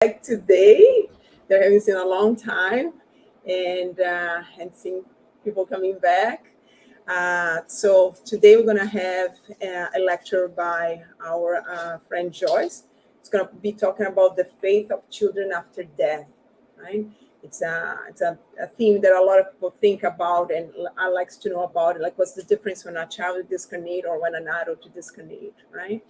Like today. They haven't seen a long time, and seeing people coming back. So today we're gonna have a lecture by our friend Joyce. It's gonna be talking about the faith of children after death. Right? It's a theme that a lot of people think about, and I likes to know about it. Like, what's the difference when a child disconnect or when an adult disconnect? Right?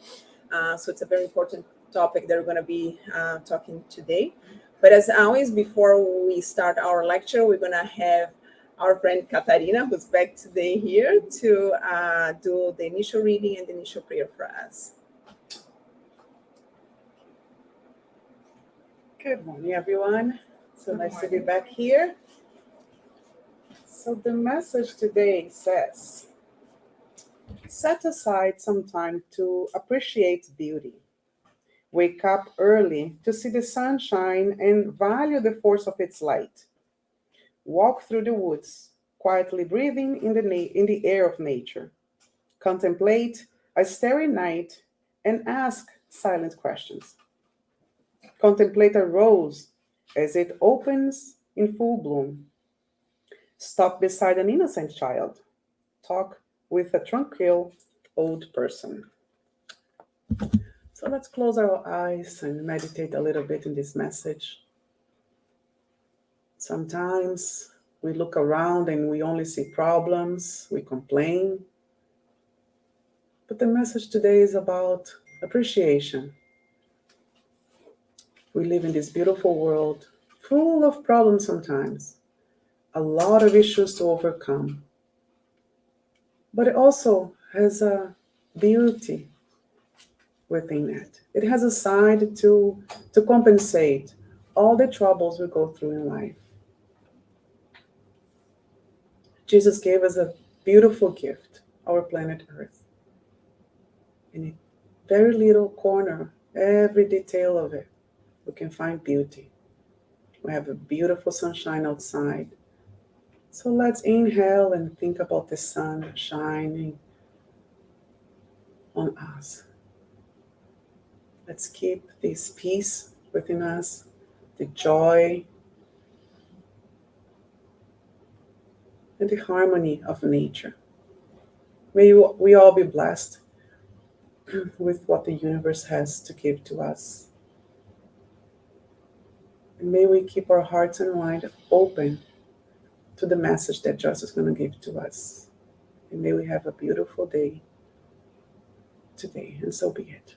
So it's a very important topic that we're going to be talking today. But as always, before we start our lecture, we're going to have our friend Katarina, who's back today here, to do the initial reading and the initial prayer for us. Good morning, everyone. So nice to be back here. So the message today says, set aside some time to appreciate beauty. Wake up early to see the sunshine and value the force of its light. Walk through the woods, quietly breathing in the air of nature. Contemplate a starry night and ask silent questions. Contemplate a rose as it opens in full bloom. Stop beside an innocent child. Talk with a tranquil old person. So let's close our eyes and meditate a little bit in this message. Sometimes we look around and we only see problems, we complain. But the message today is about appreciation. We live in this beautiful world full of problems sometimes, a lot of issues to overcome. But it also has a beauty within it. It has a side to compensate all the troubles we go through in life. Jesus gave us a beautiful gift, our planet Earth. In a very little corner, every detail of it, we can find beauty. We have a beautiful sunshine outside. So let's inhale and think about the sun shining on us. Let's keep this peace within us, the joy, and the harmony of nature. May we all be blessed with what the universe has to give to us. And may we keep our hearts and mind open to the message that Joyce is going to give to us. And may we have a beautiful day today, and so be it.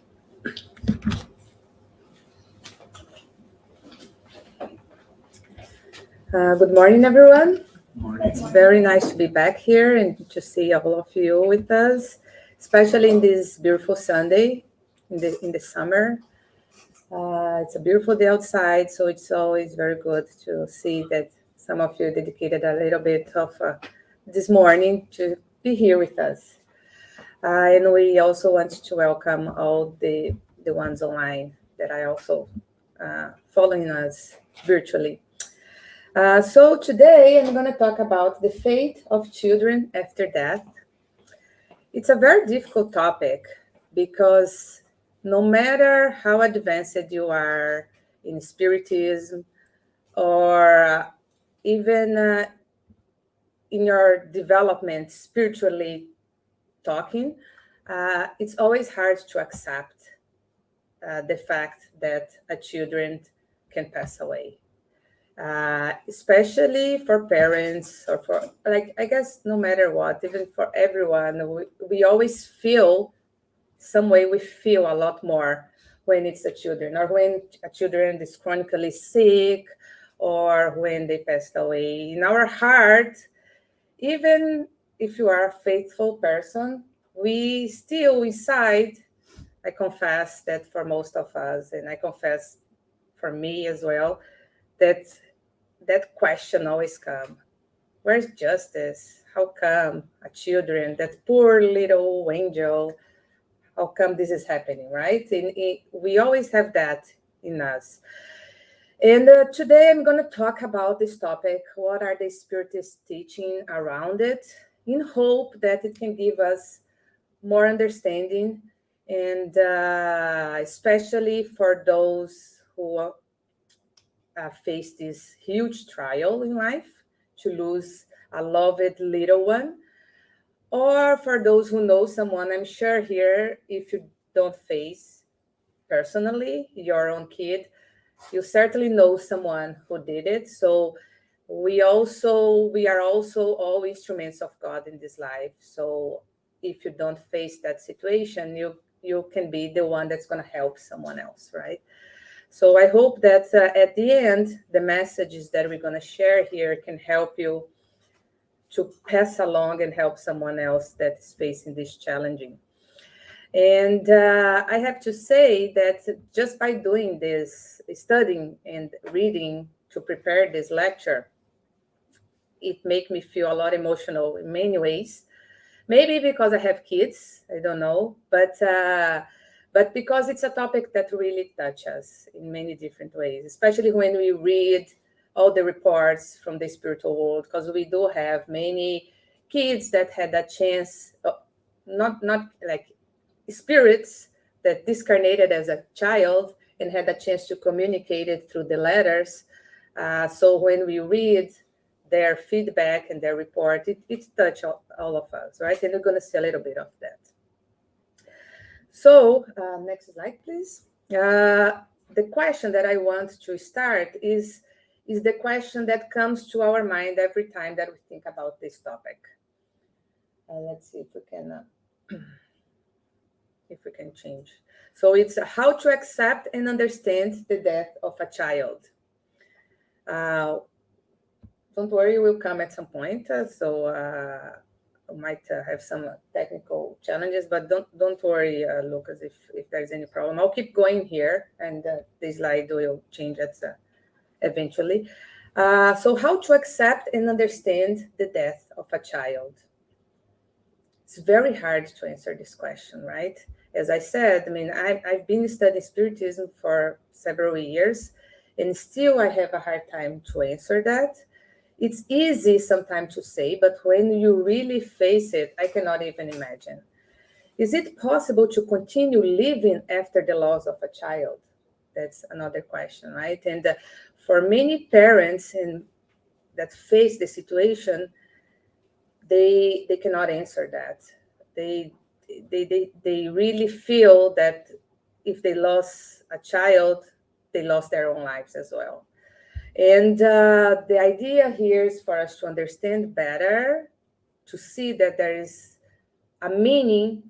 Good morning, everyone. It's very nice to be back here and to see all of you with us, especially in this beautiful Sunday in the summer. It's a beautiful day outside, so it's always very good to see that some of you dedicated a little bit of this morning to be here with us. And we also want to welcome all the ones online that are also following us virtually. So today I'm going to talk about the fate of children after death. It's a very difficult topic because no matter how advanced you are in Spiritism or even in your development spiritually talking, it's always hard to accept the fact that a children can pass away. Especially for parents or for, like, I guess no matter what, even for everyone, we always feel some way. We feel a lot more when it's a children, or when a children is chronically sick, or when they passed away. In our heart, even if you are a faithful person, we still inside, I confess that for most of us, and I confess for me as well, that question always come. Where's justice? How come a children, that poor little angel, how come this is happening, right? We always have that in us. And today I'm going to talk about this topic. What are the spiritists teaching around it, in hope that it can give us more understanding, and especially for those who face this huge trial in life, to lose a loved little one, or for those who know someone, I'm sure here, if you don't face personally your own kid, you certainly know someone who did it. So we are also all instruments of God in this life. So if you don't face that situation, you can be the one that's going to help someone else, right? So I hope that at the end, the messages that we're going to share here can help you to pass along and help someone else that is facing this challenging. And I have to say that just by doing this, studying and reading to prepare this lecture, it made me feel a lot emotional in many ways. Maybe because I have kids, I don't know, but because it's a topic that really touches us in many different ways, especially when we read all the reports from the spiritual world, because we do have many kids that had a chance, not like spirits that discarnated as a child and had a chance to communicate it through the letters. So when we read their feedback and their report, it touched all of us, right? And we're going to see a little bit of that. So next slide, please. The question that I want to start is the question that comes to our mind every time that we think about this topic. Let's see if we can... if we can change. So it's how to accept and understand the death of a child. Don't worry, we'll come at some point. We might have some technical challenges, but don't worry, Lucas, if there's any problem. I'll keep going here, and the slide will change eventually. So how to accept and understand the death of a child? It's very hard to answer this question, right? As I said, I mean, I've been studying Spiritism for several years, and still I have a hard time to answer that. It's easy sometimes to say, but when you really face it, I cannot even imagine. Is it possible to continue living after the loss of a child? That's another question, right? And for many parents that face the situation, they cannot answer that. They really feel that if they lost a child, they lost their own lives as well. And the idea here is for us to understand better, to see that there is a meaning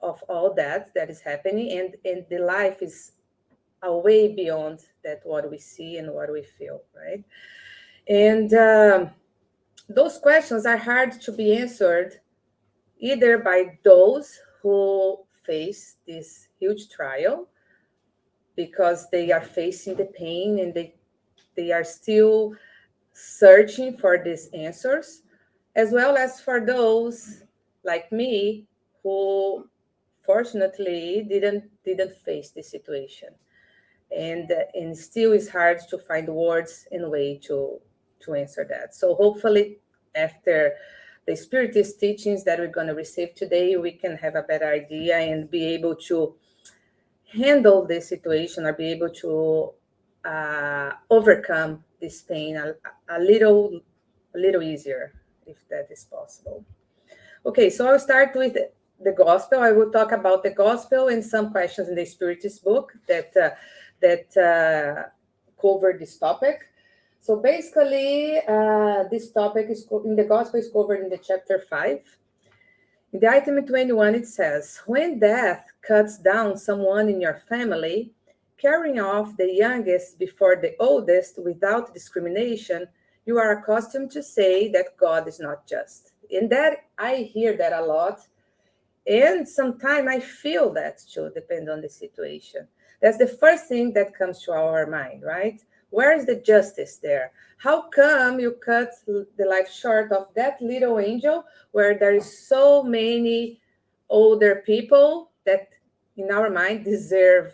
of all that is happening, and the life is a way beyond that what we see and what we feel, right? And those questions are hard to be answered either by those who face this huge trial because they are facing the pain and they are still searching for these answers, as well as for those like me who fortunately didn't face this situation. And still it's hard to find words and way to answer that. So hopefully after the Spiritist teachings that we're going to receive today, we can have a better idea and be able to handle this situation or be able to overcome this pain a little easier, if that is possible. Okay, so I'll start with the gospel. I will talk about the gospel and some questions in the Spiritist book that cover this topic. So basically, this topic in the gospel is covered in the chapter 5. In the item 21, it says, when death cuts down someone in your family, carrying off the youngest before the oldest without discrimination, you are accustomed to say that God is not just. And that I hear that a lot. And sometimes I feel that too, depending on the situation. That's the first thing that comes to our mind, right? Where is the justice there? How come you cut the life short of that little angel where there is so many older people that in our mind deserve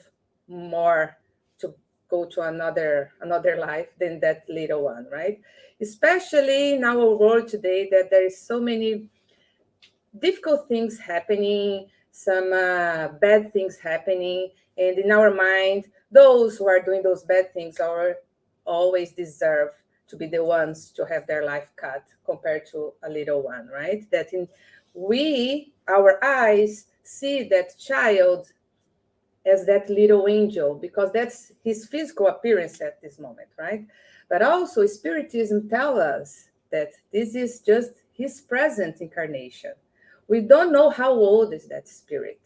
more to go to another life than that little one, right? Especially in our world today that there is so many difficult things happening, some bad things happening, and in our mind, those who are doing those bad things are always deserve to be the ones to have their life cut compared to a little one, right? That our eyes see that child as that little angel because that's his physical appearance at this moment, right? But also Spiritism tells us that this is just his present incarnation. We don't know how old is that spirit,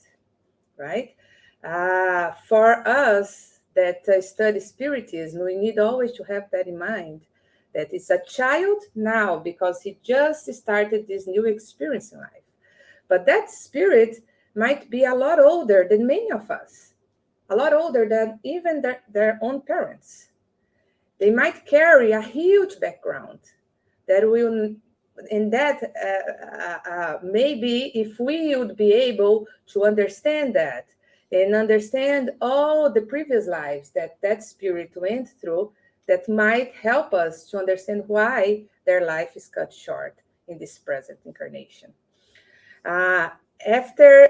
right? For us that study Spiritism, we need always to have that in mind, that it's a child now because he just started this new experience in life. But that spirit might be a lot older than many of us, a lot older than even their own parents. They might carry a huge background that will, and that maybe if we would be able to understand that and understand all the previous lives that spirit went through, that might help us to understand why their life is cut short in this present incarnation. After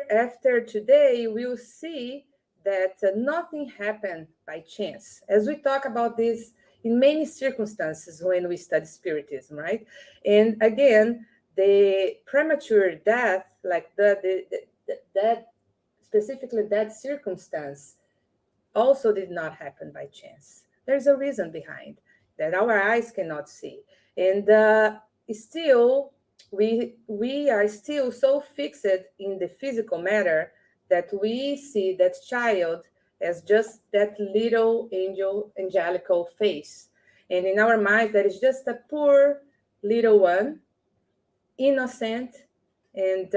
today, we'll see that nothing happened by chance. As we talk about this in many circumstances when we study Spiritism, right? And again, the premature death, like that specifically that circumstance, also did not happen by chance. There's a reason behind that our eyes cannot see, and still we are still so fixed in the physical matter that we see that child as just that little angelical face, and in our minds that is just a poor little one, innocent, and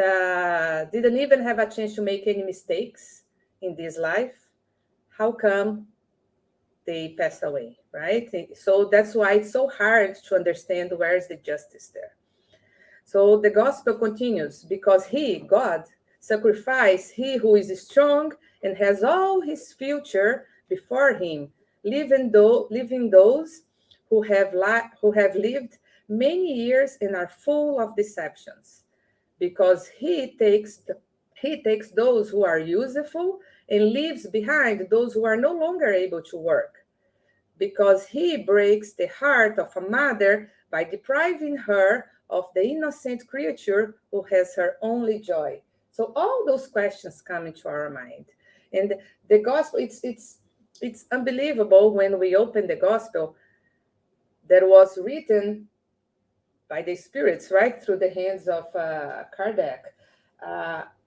didn't even have a chance to make any mistakes in this life. How come they pass away, right? So that's why it's so hard to understand where is the justice there. So the gospel continues, because he, God, sacrificed he who is strong and has all his future before him, leaving those who have lived many years and are full of deceptions, because he takes those who are useful and leaves behind those who are no longer able to work, because he breaks the heart of a mother by depriving her of the innocent creature who has her only joy. So all those questions come into our mind. And the gospel, it's unbelievable when we open the gospel that was written by the spirits, right, through the hands of Kardec.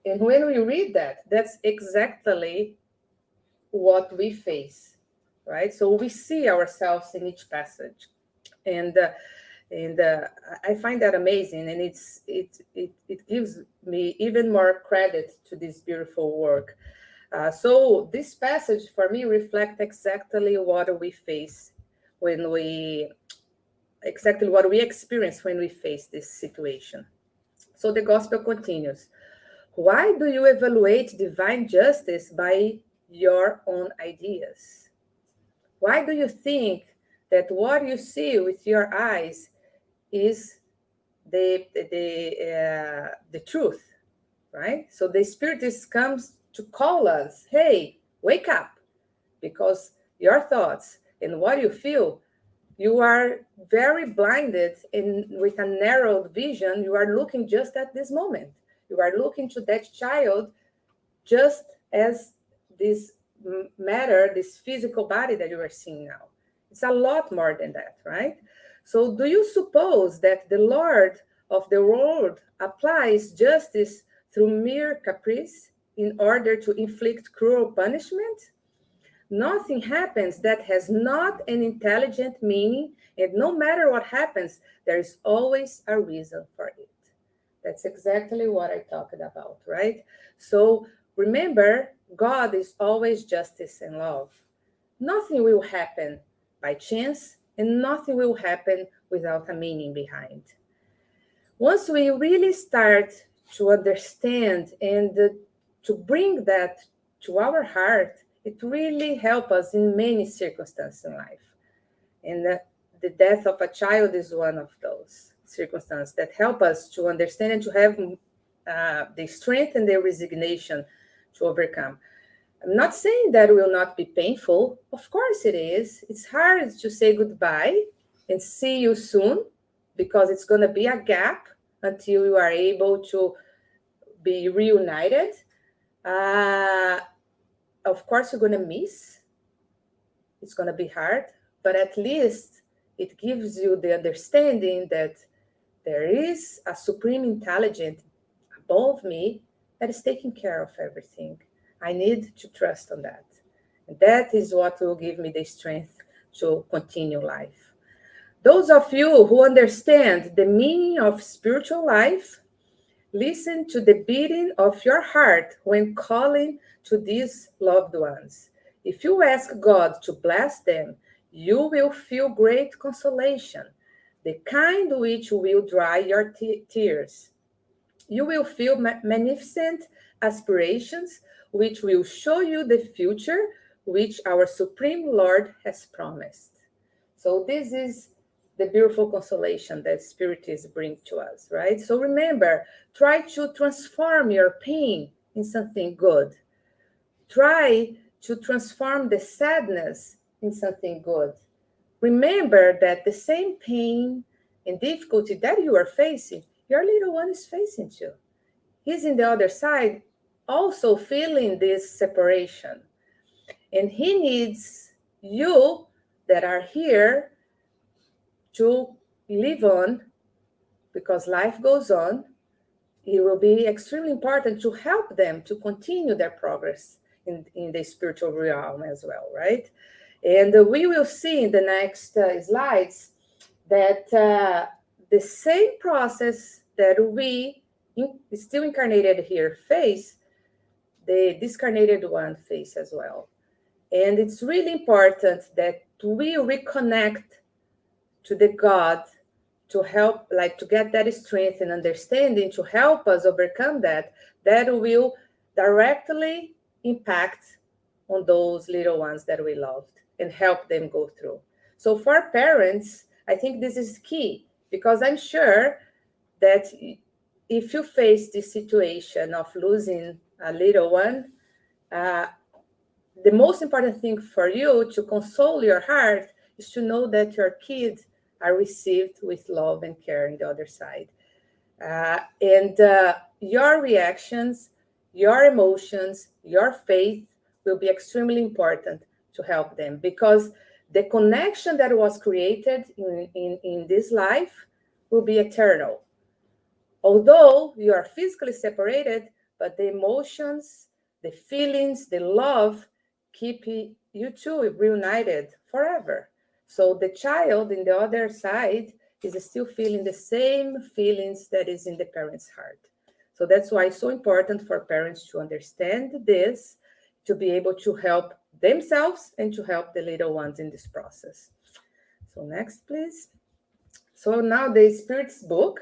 And when we read that, that's exactly what we face, right? So we see ourselves in each passage, and I find that amazing, and it gives me even more credit to this beautiful work. So this passage for me reflects exactly what we face exactly what we experience when we face this situation. So the gospel continues. Why do you evaluate divine justice by your own ideas? Why do you think that what you see with your eyes is the truth, right? So the Spiritist comes to call us, hey, wake up, because your thoughts and what you feel, you are very blinded, and with a narrowed vision, you are looking just at this moment. You are looking to that child just as this matter, this physical body that you are seeing now. It's a lot more than that, right? So do you suppose that the Lord of the world applies justice through mere caprice in order to inflict cruel punishment? Nothing happens that has not an intelligent meaning, and no matter what happens, there is always a reason for it. That's exactly what I talked about, right? So remember, God is always justice and love. Nothing will happen by chance, and nothing will happen without a meaning behind. Once we really start to understand and to bring that to our heart, it really helps us in many circumstances in life. And the death of a child is one of those circumstances that help us to understand and to have the strength and the resignation to overcome. I'm not saying that will not be painful. Of course it is. It's hard to say goodbye and see you soon because it's going to be a gap until you are able to be reunited. Of course, you're going to miss. It's going to be hard, but at least it gives you the understanding that there is a supreme intelligence above me that is taking care of everything. I need to trust on that. And that is what will give me the strength to continue life. Those of you who understand the meaning of spiritual life, listen to the beating of your heart when calling to these loved ones. If you ask God to bless them, you will feel great consolation, the kind which will dry your tears. You will feel magnificent aspirations, which will show you the future which our Supreme Lord has promised. So this is the beautiful consolation that Spiritism brings to us, right? So remember, try to transform your pain in something good. Try to transform the sadness in something good. Remember that the same pain and difficulty that you are facing, your little one is facing too. He's in the other side, also feeling this separation. And he needs you that are here to live on, because life goes on. It will be extremely important to help them to continue their progress in the spiritual realm as well, right? And we will see in the next slides that the same process that we still incarnated here face, the discarnated one face as well. And it's really important that we reconnect to the God to help, like to get that strength and understanding to help us overcome that will directly impact on those little ones that we loved and help them go through. So for parents, I think this is key, because I'm sure that if you face this situation of losing a little one, the most important thing for you to console your heart is to know that your kids are received with love and care on the other side. And your reactions, your emotions, your faith will be extremely important to help them, because the connection that was created in this life will be eternal. Although you are physically separated, but the emotions, the feelings, the love keep you two reunited forever. So the child in the other side is still feeling the same feelings that is in the parent's heart. So that's why it's so important for parents to understand this, to be able to help themselves and to help the little ones in this process. So next, please. So now the Spirit's book,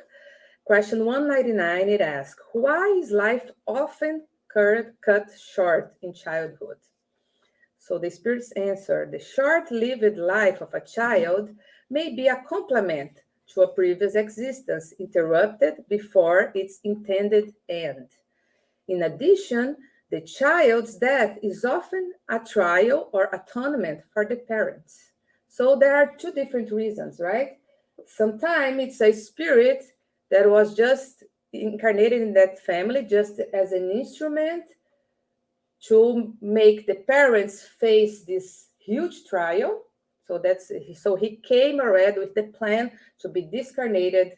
question 199, it asks, why is life often cut short in childhood? So the Spirit's answer, the short-lived life of a child may be a complement to a previous existence interrupted before its intended end. In addition, the child's death is often a trial or atonement for the parents. So there are two different reasons, right? Sometimes it's a spirit that was just incarnated in that family just as an instrument to make the parents face this huge trial. So he came already with the plan to be discarnated,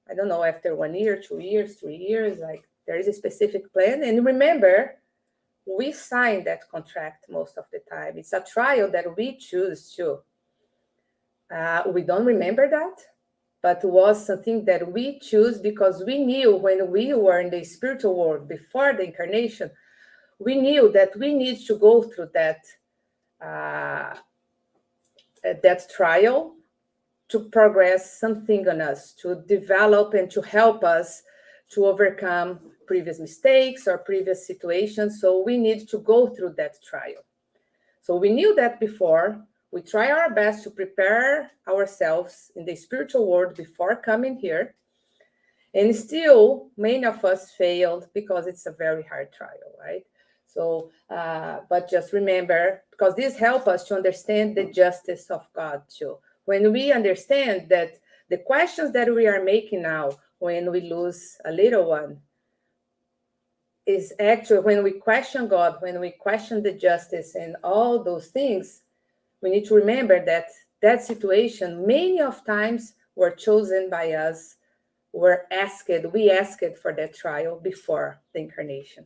I don't know, after 1 year, 2 years, 3 years, like there is a specific plan. And remember, we sign that contract most of the time. It's a trial that we choose to. We don't remember that, but it was something that we choose because we knew when we were in the spiritual world before the incarnation, we knew that we need to go through that trial to progress something on us, to develop and to help us to overcome previous mistakes or previous situations. So we need to go through that trial. So we knew that before. We try our best to prepare ourselves in the spiritual world before coming here. And still, many of us failed because it's a very hard trial, right? So, but just remember, because this helps us to understand the justice of God too. When we understand that the questions that we are making now, when we lose a little one, is actually when we question God, when we question the justice and all those things, we need to remember that that situation, many of times, were chosen by us, we asked for that trial before the incarnation.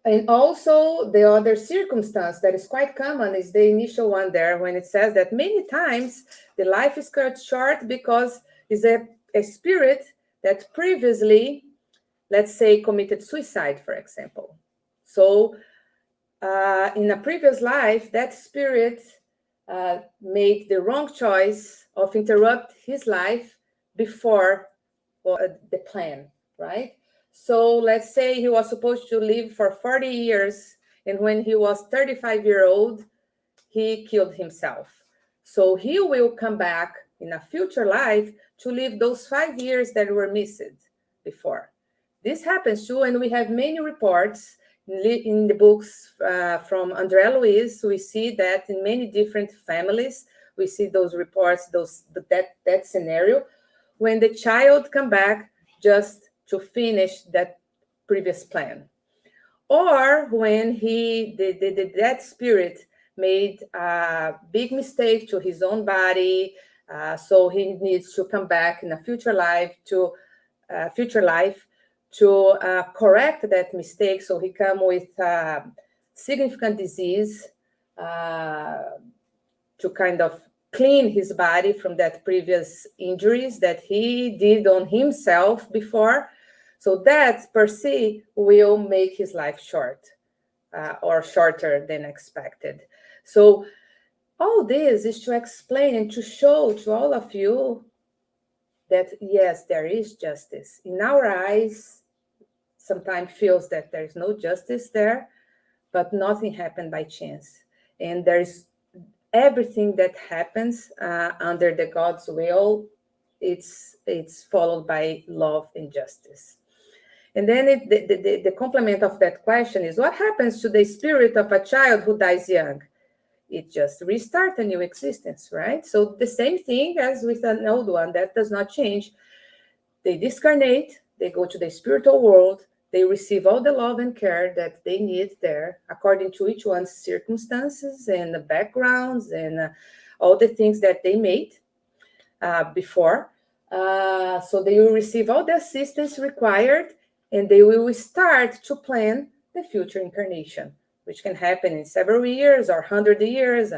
And also the other circumstance that is quite common is the initial one there, when it says that many times the life is cut short because it's a spirit that previously, let's say, committed suicide, for example. So in a previous life, that spirit made the wrong choice of interrupt his life before the plan, right? So let's say he was supposed to live for 40 years, and when he was 35-year-old, he killed himself. So he will come back in a future life to live those 5 years that were missed before. This happens too, and we have many reports in the books from André Luiz. We see that in many different families, we see those reports, that scenario, when the child come back just to finish that previous plan, or when that spirit made a big mistake to his own body, so he needs to come back in a future life to correct that mistake. So he come with significant disease to kind of clean his body from that previous injuries that he did on himself before. So that per se will make his life short or shorter than expected. So all this is to explain and to show to all of you that yes, there is justice. In our eyes, sometimes feels that there is no justice there, but nothing happened by chance. And there is everything that happens under the God's will, it's followed by love and justice. And then the complement of that question is, what happens to the spirit of a child who dies young? It just restarts a new existence, right? So the same thing as with an old one, that does not change. They discarnate, they go to the spiritual world, they receive all the love and care that they need there, according to each one's circumstances and the backgrounds and all the things that they made before. So they will receive all the assistance required, and they will start to plan the future incarnation, which can happen in several years or 100 years.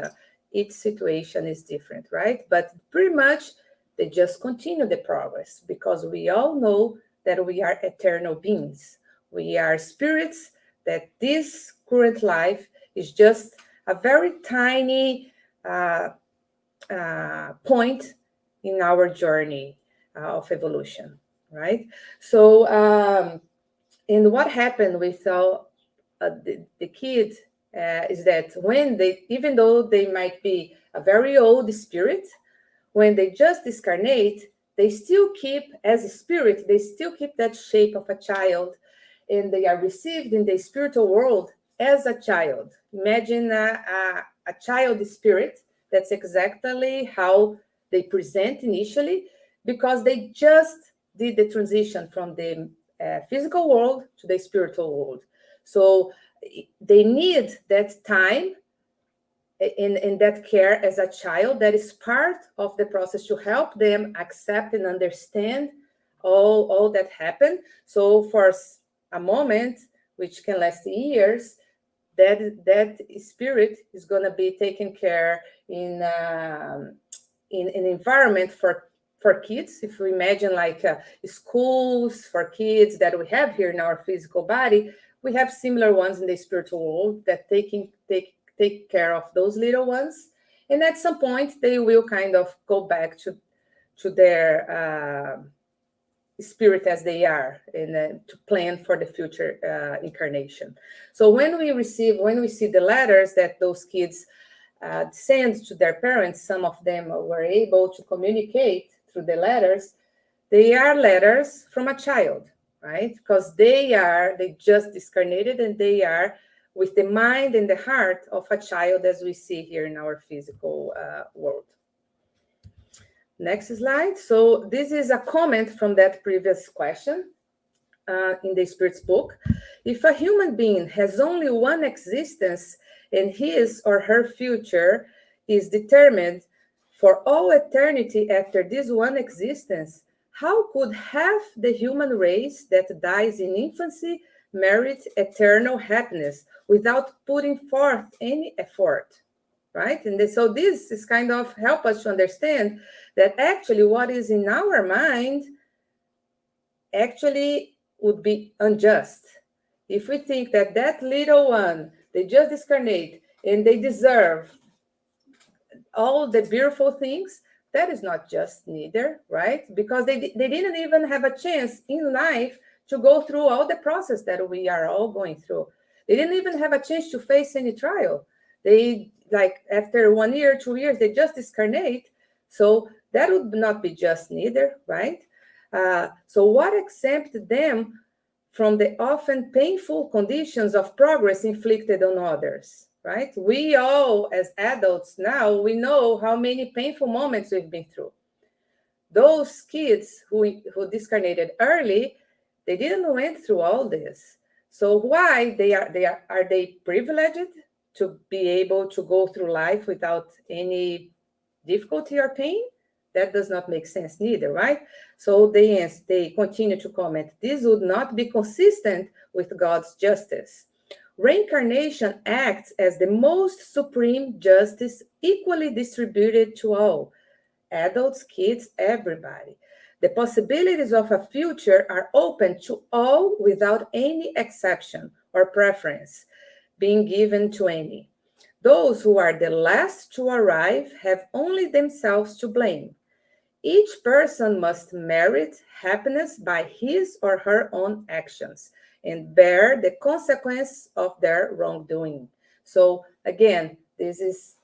Each situation is different, right? But pretty much they just continue the progress, because we all know that we are eternal beings. We are spirits, that this current life is just a very tiny point in our journey of evolution, right? So, and what happened with the kid is that when they, even though they might be a very old spirit, when they just discarnate, they still keep, as a spirit, they still keep that shape of a child, and they are received in the spiritual world as a child. Imagine a child spirit. That's exactly how they present initially, because they just did the transition from the physical world to the spiritual world. So they need that time in that care as a child. That is part of the process to help them accept and understand all that happened. So for a moment, which can last years, that spirit is going to be taken care in an environment for kids. If we imagine like schools for kids that we have here in our physical body, we have similar ones in the spiritual world that take care of those little ones, and at some point they will kind of go back to their spirit as they are, and to plan for the future incarnation. So when we see the letters that those kids send to their parents, some of them were able to communicate through the letters. They are letters from a child. right? Because they just discarnated, and they are with the mind and the heart of a child, as we see here in our physical world. Next slide. So this is a comment from that previous question in the Spirit's book. If a human being has only one existence and his or her future is determined for all eternity after this one existence, how could half the human race that dies in infancy merit eternal happiness without putting forth any effort? Right? And so this is kind of help us to understand that actually what is in our mind actually would be unjust. If we think that that little one, they just discarnate and they deserve all the beautiful things, that is not just neither, right? Because they didn't even have a chance in life to go through all the process that we are all going through. They didn't even have a chance to face any trial. They, like, after 1 year, 2 years, they just discarnate. So that would not be just neither, right? So what exempted them from the often painful conditions of progress inflicted on others, right? We all, as adults now, we know how many painful moments we've been through. Those kids who discarnated early, they didn't went through all this. So why are they privileged to be able to go through life without any difficulty or pain? That does not make sense neither, right? So they continue to comment, this would not be consistent with God's justice. Reincarnation acts as the most supreme justice, equally distributed to all, adults, kids, everybody. The possibilities of a future are open to all without any exception or preference being given to any. Those who are the last to arrive have only themselves to blame. Each person must merit happiness by his or her own actions and bear the consequence of their wrongdoing. So again, this is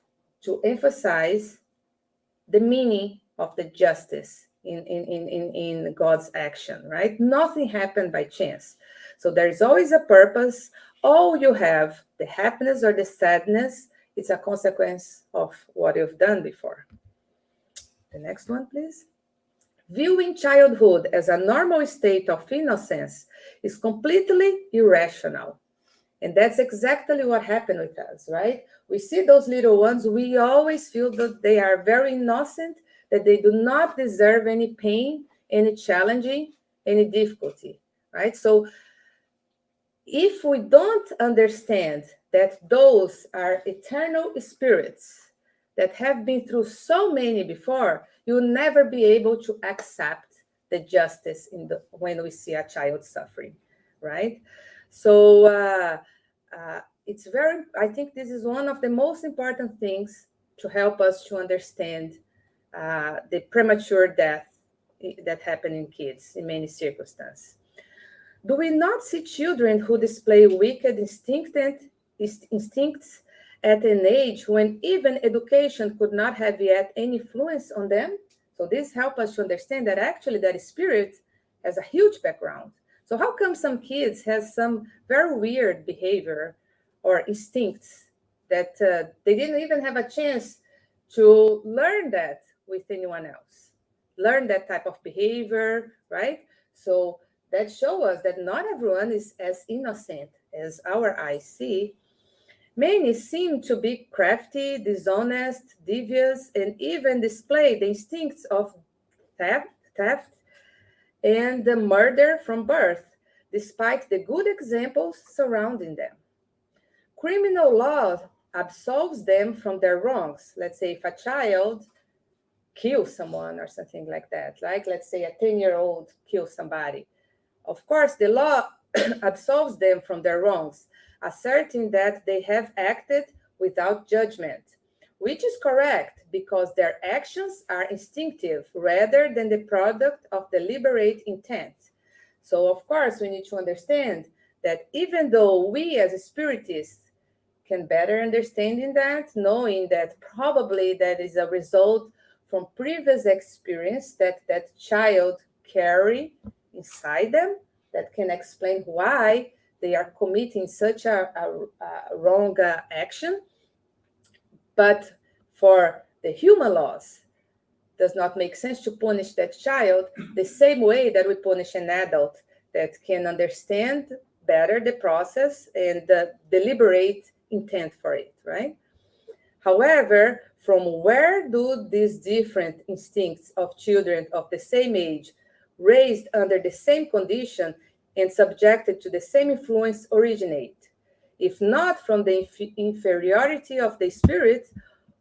to emphasize the meaning of the justice in God's action, right? Nothing happened by chance. So there's always a purpose. All you have, the happiness or the sadness, is a consequence of what you've done before. The next one, please. Viewing childhood as a normal state of innocence is completely irrational. And that's exactly what happened with us, right? We see those little ones, we always feel that they are very innocent, that they do not deserve any pain, any challenging, any difficulty, right? So if we don't understand that those are eternal spirits that have been through so many before, you'll never be able to accept the justice when we see a child suffering, right? So I think this is one of the most important things to help us to understand the premature death that happen in kids in many circumstances. Do we not see children who display wicked instincts at an age when even education could not have yet any influence on them? So this helps us to understand that actually that spirit has a huge background. So how come some kids have some very weird behavior or instincts that they didn't even have a chance to learn that with anyone else? Learn that type of behavior, right? So that shows us that not everyone is as innocent as our eyes see. Many seem to be crafty, dishonest, devious, and even display the instincts of theft and the murder from birth, despite the good examples surrounding them. Criminal law absolves them from their wrongs. Let's say if a child kills someone or something like that, like let's say a 10-year-old kills somebody. Of course, the law absolves them from their wrongs, asserting that they have acted without judgment, which is correct because their actions are instinctive rather than the product of deliberate intent. So, of course, we need to understand that even though we as spiritists can better understand in that, knowing that probably that is a result from previous experience that child carry inside them, that can explain why they are committing such a wrong action. But for the human laws, does not make sense to punish that child the same way that we punish an adult that can understand better the process and deliberate intent for it, right? However, from where do these different instincts of children of the same age, raised under the same condition and subjected to the same influence, originate? If not from the inferiority of the spirit,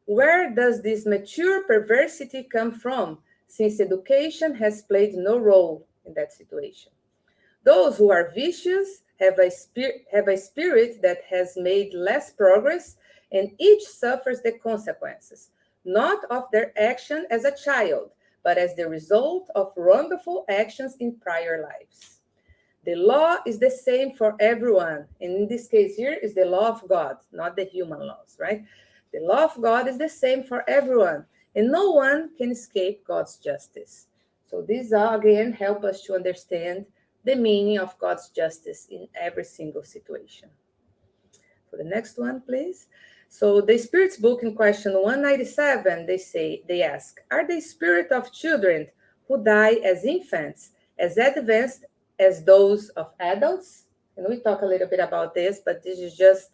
where does this mature perversity come from, since education has played no role in that situation? Those who are vicious have a spirit that has made less progress, and each suffers the consequences, not of their action as a child, but as the result of wrongful actions in prior lives. The law is the same for everyone. And in this case here is the law of God, not the human laws, right? The law of God is the same for everyone, and no one can escape God's justice. So these again help us to understand the meaning of God's justice in every single situation. So the next one, please. So the Spirit's book in question 197, they ask, are the spirit of children who die as infants as advanced as those of adults? And we talk a little bit about this, but this is just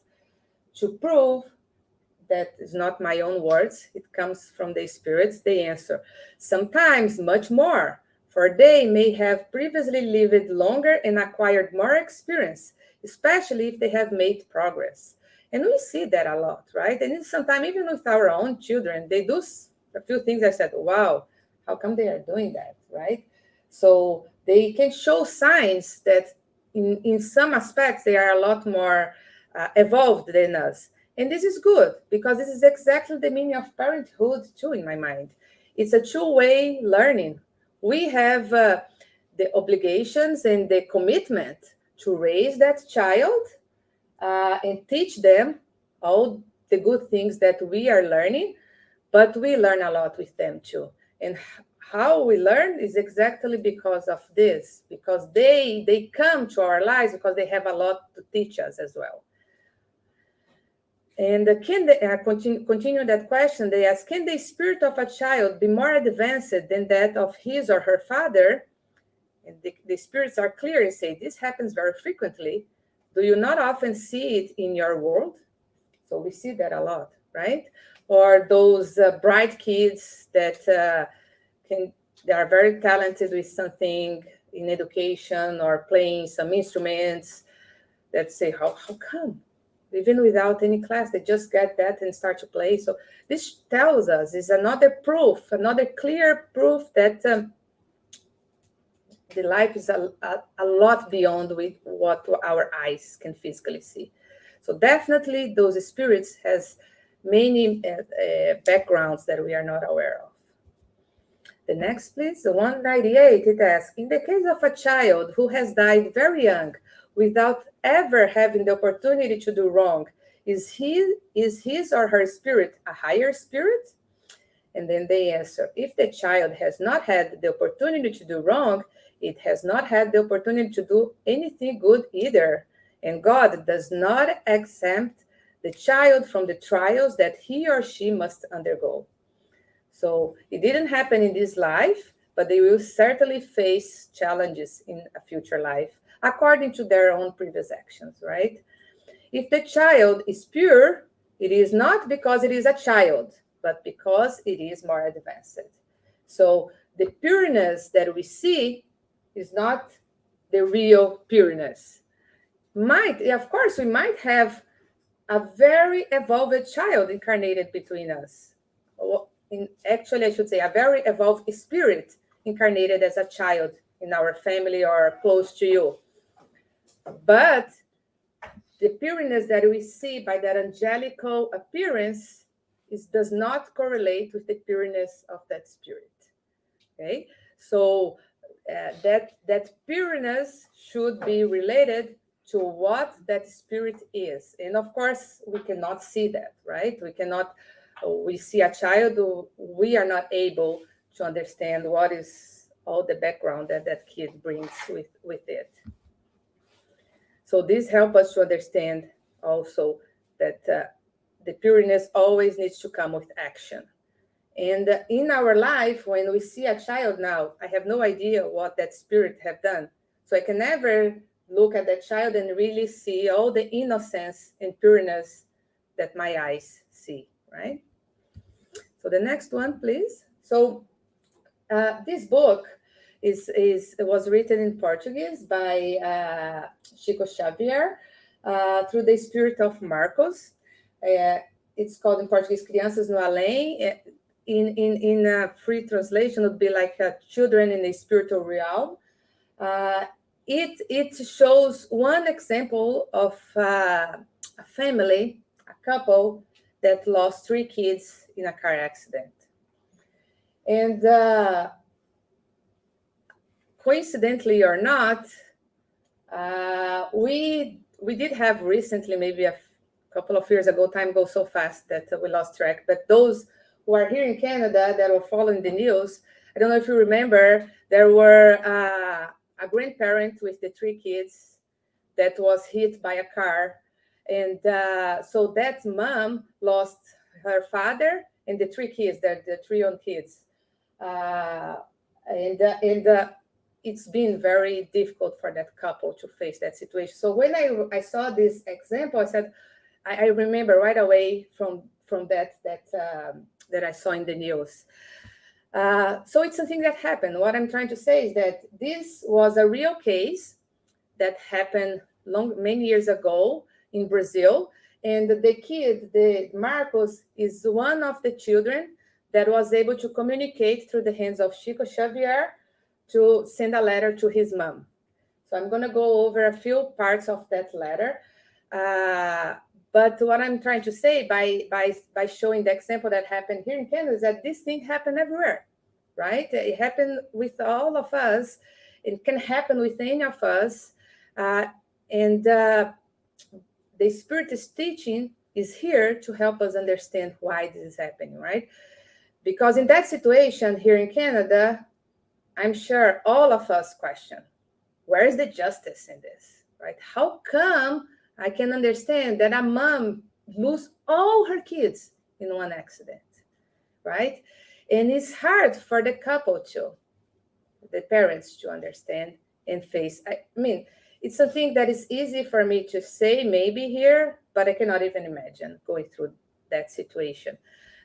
to prove that is not my own words. It comes from the spirits. They answer, sometimes much more, for they may have previously lived longer and acquired more experience, especially if they have made progress. And we see that a lot, right? And sometimes even with our own children, they do a few things. I said, wow, how come they are doing that, right? So they can show signs that in some aspects, they are a lot more evolved than us. And this is good, because this is exactly the meaning of parenthood, too, in my mind. It's a two-way learning. We have the obligations and the commitment to raise that child and teach them all the good things that we are learning, but we learn a lot with them, too. And how we learn is exactly because of this, because they come to our lives because they have a lot to teach us as well. And can they continue that question? They ask, can the spirit of a child be more advanced than that of his or her father? And the spirits are clear and say, this happens very frequently. Do you not often see it in your world? So we see that a lot, right? Or those bright kids that they are very talented with something in education or playing some instruments that say, how come? Even without any class, they just get that and start to play. So this tells us, is another proof, another clear proof that the life is a lot beyond with what our eyes can physically see. So definitely those spirits has many backgrounds that we are not aware of. The next, please, the 198, it asks, in the case of a child who has died very young, without ever having the opportunity to do wrong, is his or her spirit a higher spirit? And then they answer, if the child has not had the opportunity to do wrong, it has not had the opportunity to do anything good either. And God does not exempt the child from the trials that he or she must undergo. So it didn't happen in this life, but they will certainly face challenges in a future life, according to their own previous actions, right? If the child is pure, it is not because it is a child, but because it is more advanced. So the pureness that we see is not the real pureness. Of course, we might have a very evolved child incarnated between us. Actually, I should say a very evolved spirit incarnated as a child in our family or close to you. But the pureness that we see by that angelical appearance does not correlate with the pureness of that spirit. Okay, so that pureness should be related to what that spirit is. And of course, we cannot see that, right? We see a child, we are not able to understand what is all the background that kid brings with it. So this helps us to understand also that the pureness always needs to come with action. And in our life, when we see a child now, I have no idea what that spirit have done. So I can never look at that child and really see all the innocence and pureness that my eyes see, right? So the next one, please. So this book was written in Portuguese by Chico Xavier through the spirit of Marcos. It's called in Portuguese Crianças no Além. In a free translation, it would be like Children in the Spiritual Realm. It shows one example of a family, a couple that lost 3 kids in a car accident. And coincidentally or not, we did have recently, maybe a couple of years ago, time goes so fast that we lost track, but those who are here in Canada that were following the news, I don't know if you remember, there were a grandparent with the 3 kids that was hit by a car. And so that mom lost her father and the 3 kids, the 3 young kids. And it's been very difficult for that couple to face that situation. So when I saw this example, I said, I remember right away from that I saw in the news. So it's something that happened. What I'm trying to say is that this was a real case that happened many years ago in Brazil. And the kid, the Marcos, is one of the children that was able to communicate through the hands of Chico Xavier to send a letter to his mom. So I'm going to go over a few parts of that letter. But what I'm trying to say by showing the example that happened here in Canada is that this thing happened everywhere, right? It happened with all of us. It can happen with any of us. And the Spiritist teaching is here to help us understand why this is happening, right? Because in that situation here in Canada, I'm sure all of us question, where is the justice in this, right? How come I can understand that a mom lose all her kids in one accident, right? And it's hard for the couple to, the parents to understand and face. I mean, it's something that is easy for me to say maybe here, but I cannot even imagine going through that situation.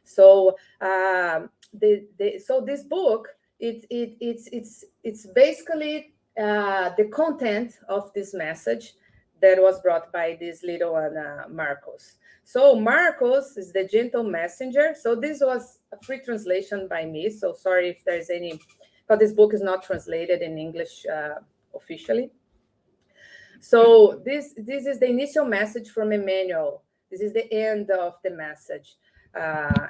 So so this book, it's basically the content of this message that was brought by this little one, Marcos. So Marcos is the gentle messenger. So this was a free translation by me. So sorry if there's any, but this book is not translated in English officially. So this is the initial message from Emmanuel. This is the end of the message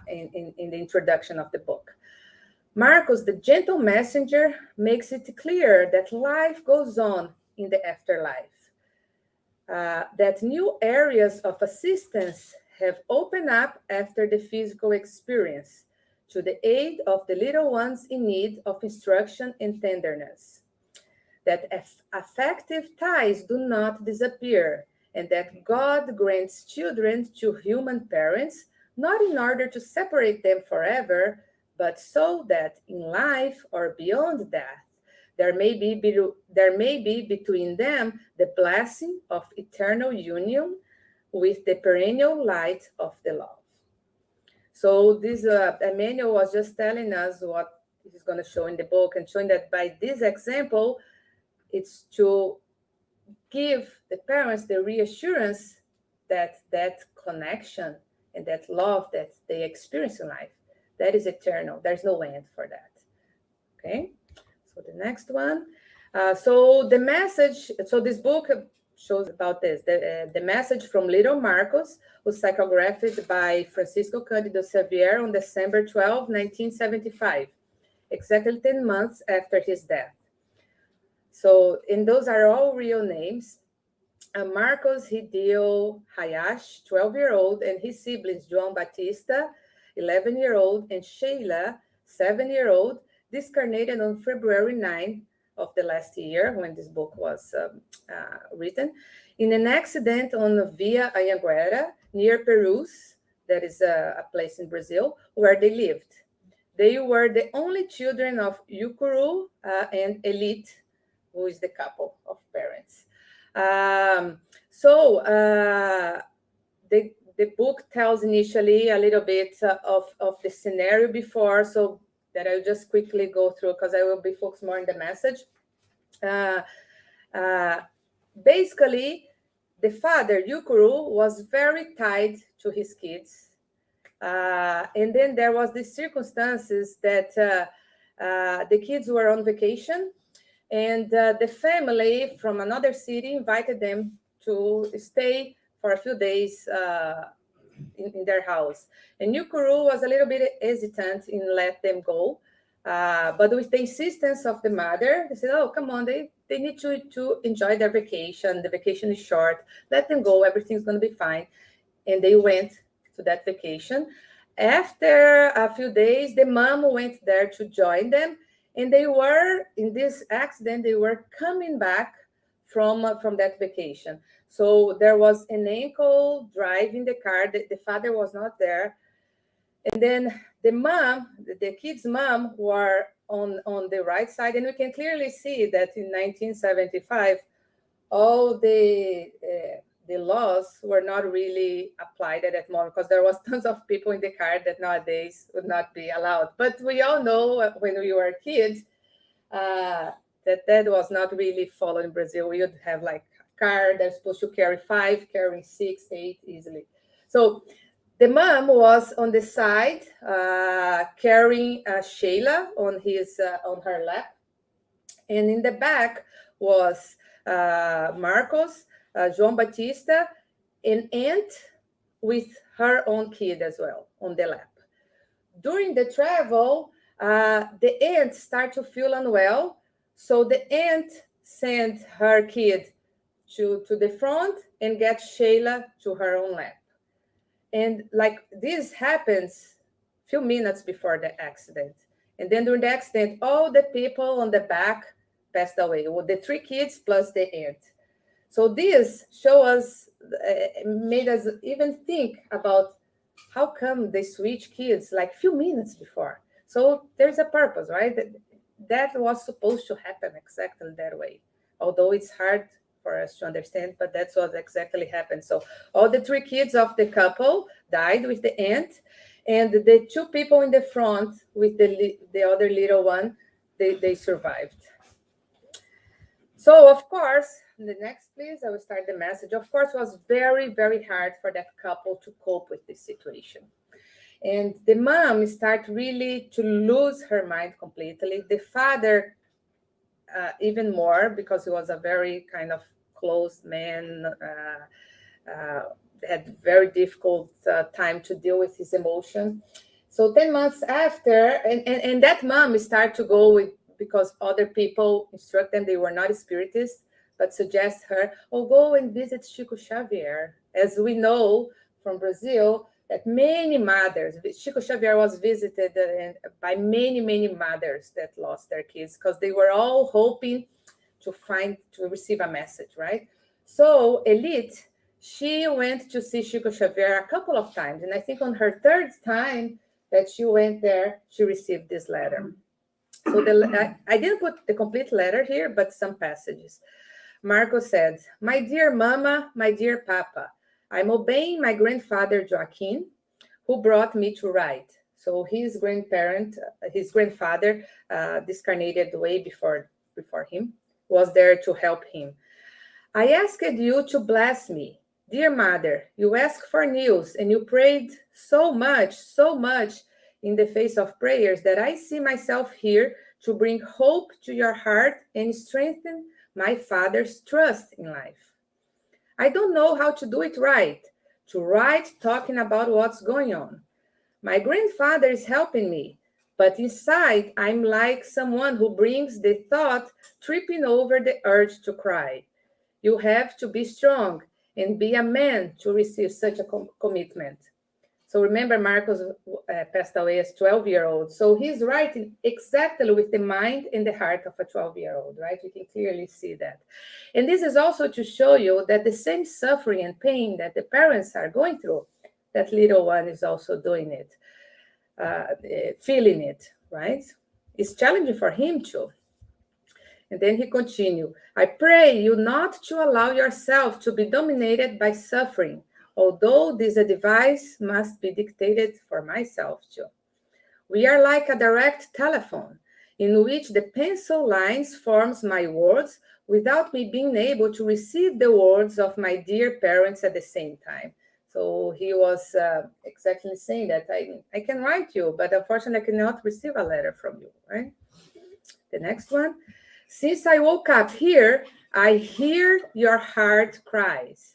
in the introduction of the book. Marcos, the gentle messenger, makes it clear that life goes on in the afterlife. That new areas of assistance have opened up after the physical experience to the aid of the little ones in need of instruction and tenderness. That affective ties do not disappear, and that God grants children to human parents, not in order to separate them forever, but so that in life or beyond death, there may be between them the blessing of eternal union with the perennial light of the love. So this Emmanuel was just telling us what he's going to show in the book, and showing that by this example, it's to give the parents the reassurance that that connection and that love that they experience in life, that is eternal. There's no end for that. Okay? So the next one. So the message, so this book shows about this. The message from little Marcos was psychographed by Francisco Cândido Xavier on December 12, 1975, exactly 10 months after his death. So, and those are all real names. Marcos Hideo Hayashi, 12-year-old, and his siblings, João Batista, 11-year-old, and Sheila, 7-year-old, discarnated on February 9, of the last year when this book was written, in an accident on Via Anhanguera near Perus. That is a place in Brazil where they lived. They were the only children of Yukuru and Elite, who is the couple of parents. The book tells initially a little bit of the scenario before, so that I'll just quickly go through because I will be focused more on the message. Basically, the father, Yukuru, was very tied to his kids. And then there was these circumstances that the kids were on vacation, and the family from another city invited them to stay for a few days in their house. And Yukuru was a little bit hesitant in let them go. But with the insistence of the mother, they said, oh, come on, they need to enjoy their vacation. The vacation is short. Let them go. Everything's going to be fine. And they went to that vacation. After a few days, the mom went there to join them. And they were, in this accident, they were coming back from that vacation. So there was an uncle driving the car. The father was not there. And then the mom, the kid's mom, were on the right side. And we can clearly see that in 1975, all the laws were not really applied at that moment because there was tons of people in the car that nowadays would not be allowed. But we all know when we were kids that was not really followed in Brazil. We would have like a car that's supposed to carry 5, carrying 6, 8 easily. So the mom was on the side carrying Sheila on her lap, and in the back was Marcos, João Batista, an aunt with her own kid as well on the lap. During the travel, the aunt started to feel unwell, so the aunt sent her kid to the front and get Sheila to her own lap. And like this happens a few minutes before the accident. And then during the accident, all the people on the back passed away, with the 3 kids plus the aunt. So this made us even think about how come they switch kids like a few minutes before. So there's a purpose, right? That was supposed to happen exactly that way. Although it's hard for us to understand, but that's what exactly happened. So all the 3 kids of the couple died with the aunt, and the 2 people in the front with the other little one, they survived. So of course, the next, please, I will start the message. Of course, it was very, very hard for that couple to cope with this situation. And the mom started really to lose her mind completely. The father, even more, because he was a very kind of closed man, had very difficult time to deal with his emotion. So 10 months after, and that mom started to go with, because other people instruct them, they were not spiritists, but suggest her, oh, go and visit Chico Xavier. As we know from Brazil, that many mothers, Chico Xavier was visited by many, many mothers that lost their kids because they were all hoping to receive a message, right? So Elite, she went to see Chico Xavier a couple of times. And I think on her 3rd time that she went there, she received this letter. So I didn't put the complete letter here, but some passages. Marco said, my dear mama, my dear papa, I'm obeying my grandfather Joaquin, who brought me to write. So his grandfather, discarnated way before him, was there to help him. I asked you to bless me. Dear mother, you asked for news and you prayed so much in the face of prayers that I see myself here to bring hope to your heart and strengthen my father's trust in life. I don't know how to do it right, to write talking about what's going on. My grandfather is helping me, but inside I'm like someone who brings the thought tripping over the urge to cry. You have to be strong and be a man to receive such a commitment. So remember, Marcos passed away as 12-year-old. So he's writing exactly with the mind and the heart of a 12-year-old, right? You can clearly see that. And this is also to show you that the same suffering and pain that the parents are going through, that little one is also doing it, feeling it, right? It's challenging for him too. And then he continued, I pray you not to allow yourself to be dominated by suffering, although this advice must be dictated for myself too. We are like a direct telephone in which the pencil lines forms my words without me being able to receive the words of my dear parents at the same time. So he was exactly saying that I can write you, but unfortunately I cannot receive a letter from you, right? The next one. Since I woke up here, I hear your heart cries.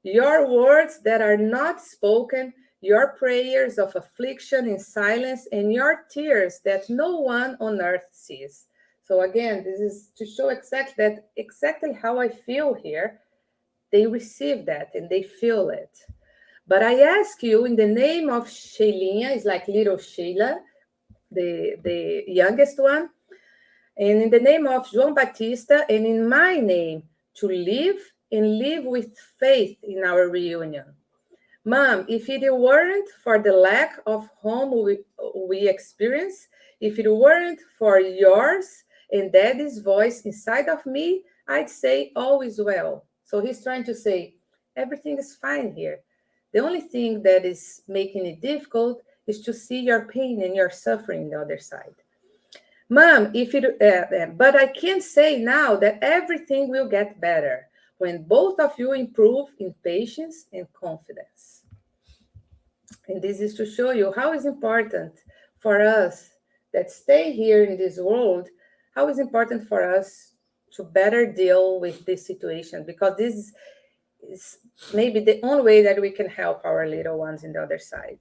Your words that are not spoken, your prayers of affliction in silence, and your tears that no one on earth sees. So again, this is to show exactly how I feel here. They receive that and they feel it. But I ask you in the name of Sheilinha, it's like little Sheila, the youngest one, and in the name of João Batista, and in my name, to live and live with faith in our reunion. Mom, if it weren't for the lack of home we experience, if it weren't for yours and Daddy's voice inside of me, I'd say all is well. So he's trying to say, everything is fine here. The only thing that is making it difficult is to see your pain and your suffering on the other side. Mom, but I can say now that everything will get better when both of you improve in patience and confidence. And this is to show you how it's important for us that stay here in this world, how it's important for us to better deal with this situation, because this is maybe the only way that we can help our little ones in the other side.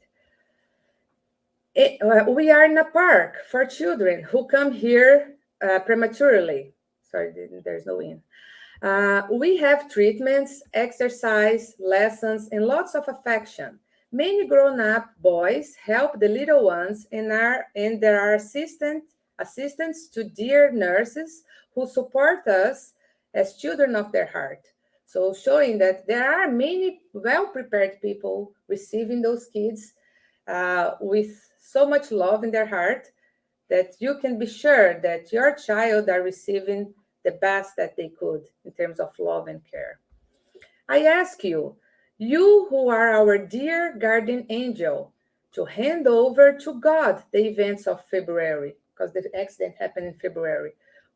We are in a park for children who come here prematurely. Sorry, there's no in. We have treatments, exercise, lessons, and lots of affection. Many grown-up boys help the little ones, and there are assistants to dear nurses who support us as children of their heart. So showing that there are many well-prepared people receiving those kids with so much love in their heart that you can be sure that your child are receiving the best that they could in terms of love and care. I ask you, you who are our dear guardian angel, to hand over to God the events of February, because the accident happened in February.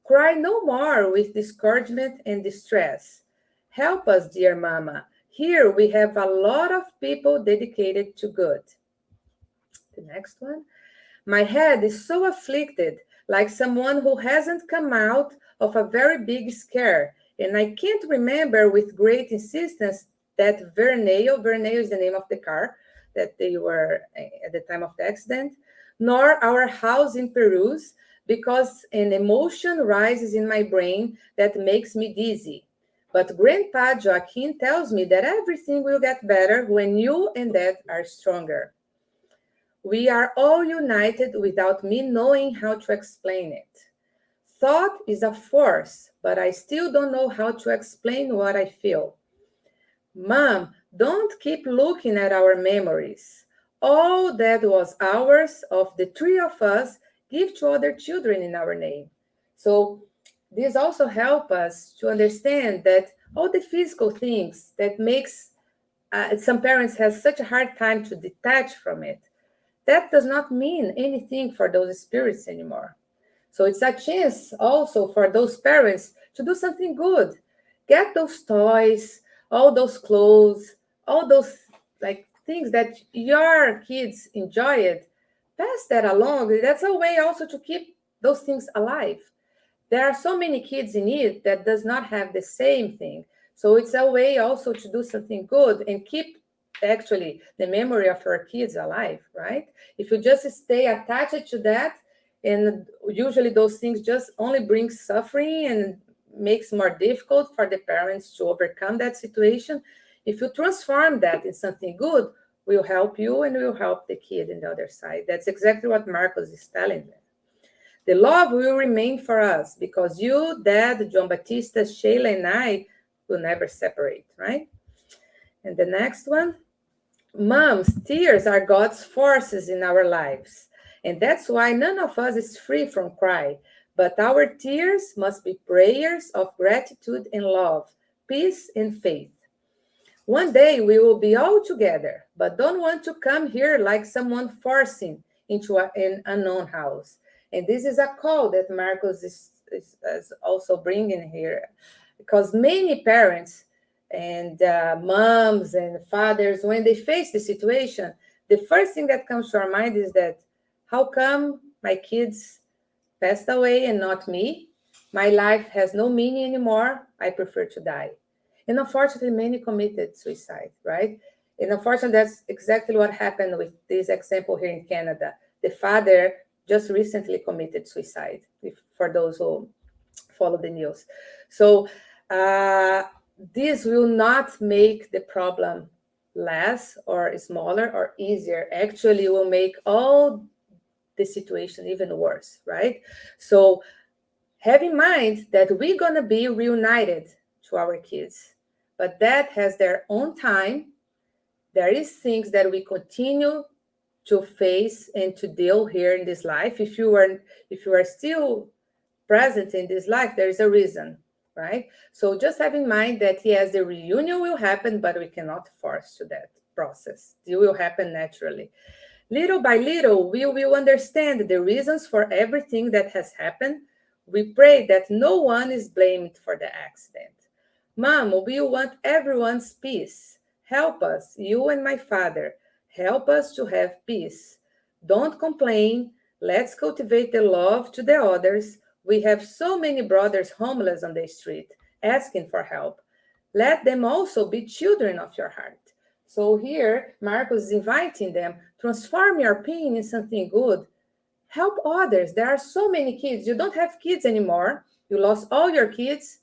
Cry no more with discouragement and distress. Help us, dear Mama. Here we have a lot of people dedicated to good. The next one. My head is so afflicted, like someone who hasn't come out of a very big scare, and I can't remember with great insistence that Verneo is the name of the car that they were at the time of the accident, nor our house in Peru, because an emotion rises in my brain that makes me dizzy. But Grandpa Joaquin tells me that everything will get better when you and Dad are stronger. We are all united without me knowing how to explain it. Thought is a force, but I still don't know how to explain what I feel. Mom, don't keep looking at our memories. All that was ours, of the three of us, give to other children in our name. So this also helps us to understand that all the physical things that makes some parents have such a hard time to detach from it, that does not mean anything for those spirits anymore. So it's a chance also for those parents to do something good. Get those toys, all those clothes, all those like things that your kids enjoyed. Pass that along. That's a way also to keep those things alive. There are so many kids in need that does not have the same thing. So it's a way also to do something good and keep actually the memory of our kids alive, right? If you just stay attached to that, and usually those things just only bring suffering and makes more difficult for the parents to overcome that situation. If you transform that in something good, will help you and will help the kid on the other side. That's exactly what Marcos is telling them. The love will remain for us because you, Dad, John Batista, Sheila, and I will never separate, right? And the next one, Moms, tears are God's forces in our lives. And that's why none of us is free from cry. But our tears must be prayers of gratitude and love, peace and faith. One day we will be all together, but don't want to come here like someone forcing into an unknown house. And this is a call that Marcos is also bringing here, because many parents and moms and fathers, when they face the situation, the first thing that comes to our mind is that, how come my kids passed away and not me? My life has no meaning anymore. I prefer to die. And unfortunately, many committed suicide, right? And unfortunately, that's exactly what happened with this example here in Canada. The father just recently committed suicide, for those who follow the news. So this will not make the problem less or smaller or easier. Actually, will make all the situation even worse, right? So have in mind that we're going to be reunited to our kids, but that has their own time. There is things that we continue to face and to deal here in this life. If you are still present in this life, there is a reason, right? So just have in mind that yes, the reunion will happen, but we cannot force to that process. It will happen naturally. Little by little, we will understand the reasons for everything that has happened. We pray that no one is blamed for the accident. Mom, we want everyone's peace. Help us, you and my father. Help us to have peace. Don't complain. Let's cultivate the love to the others. We have so many brothers homeless on the street, asking for help. Let them also be children of your heart. So here, Marcos is inviting them, transform your pain in something good. Help others. There are so many kids. You don't have kids anymore. You lost all your kids.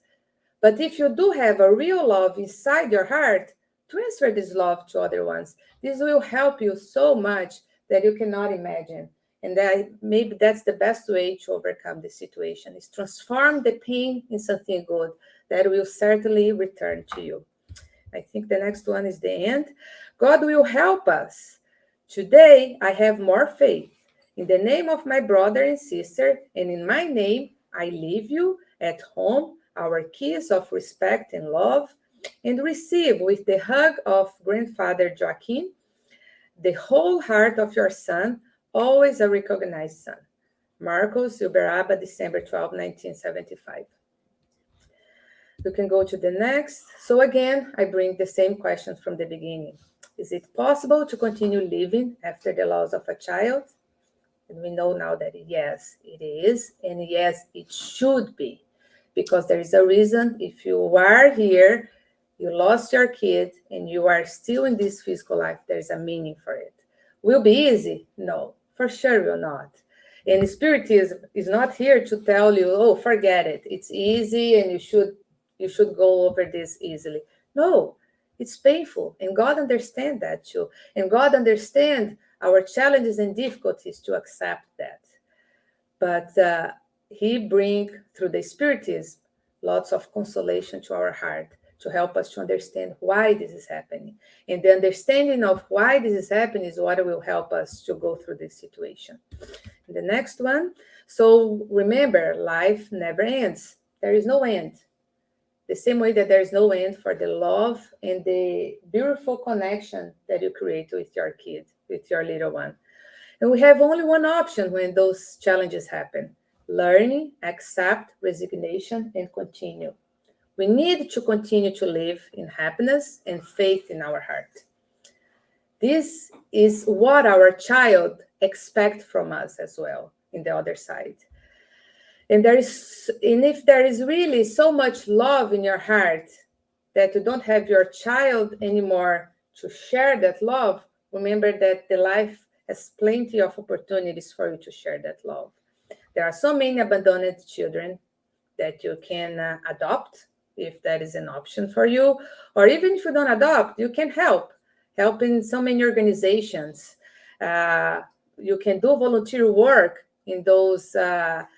But if you do have a real love inside your heart, transfer this love to other ones. This will help you so much that you cannot imagine. And maybe that's the best way to overcome the situation, is transform the pain in something good that will certainly return to you. I think the next one is the end. God will help us. Today, I have more faith. In the name of my brother and sister, and in my name, I leave you at home our kiss of respect and love, and receive with the hug of grandfather Joaquin the whole heart of your son, always a recognized son. Marcos Uberaba, December 12, 1975. You can go to the next. So again, I bring the same questions from the beginning. Is it possible to continue living after the loss of a child? And we know now that yes, it is. And yes, it should be. Because there is a reason. If you are here, you lost your kid, and you are still in this physical life, there's a meaning for it. Will be easy? No, for sure will not. And Spiritism is not here to tell you, oh, forget it. It's easy and you should go over this easily. No, it's painful. And God understands that too. And God understands our challenges and difficulties to accept that. But He brings, through the Spiritism, lots of consolation to our heart to help us to understand why this is happening. And the understanding of why this is happening is what will help us to go through this situation. The next one. So remember, life never ends. There is no end. The same way that there is no end for the love and the beautiful connection that you create with your kid, with your little one. And we have only one option when those challenges happen: learning, accept, resignation, and continue. We need to continue to live in happiness and faith in our heart. This is what our child expects from us as well, in the other side. And if there is really so much love in your heart that you don't have your child anymore to share that love, remember that the life has plenty of opportunities for you to share that love. There are so many abandoned children that you can adopt, if that is an option for you. Or even if you don't adopt, you can help. helping so many organizations. You can do volunteer work in those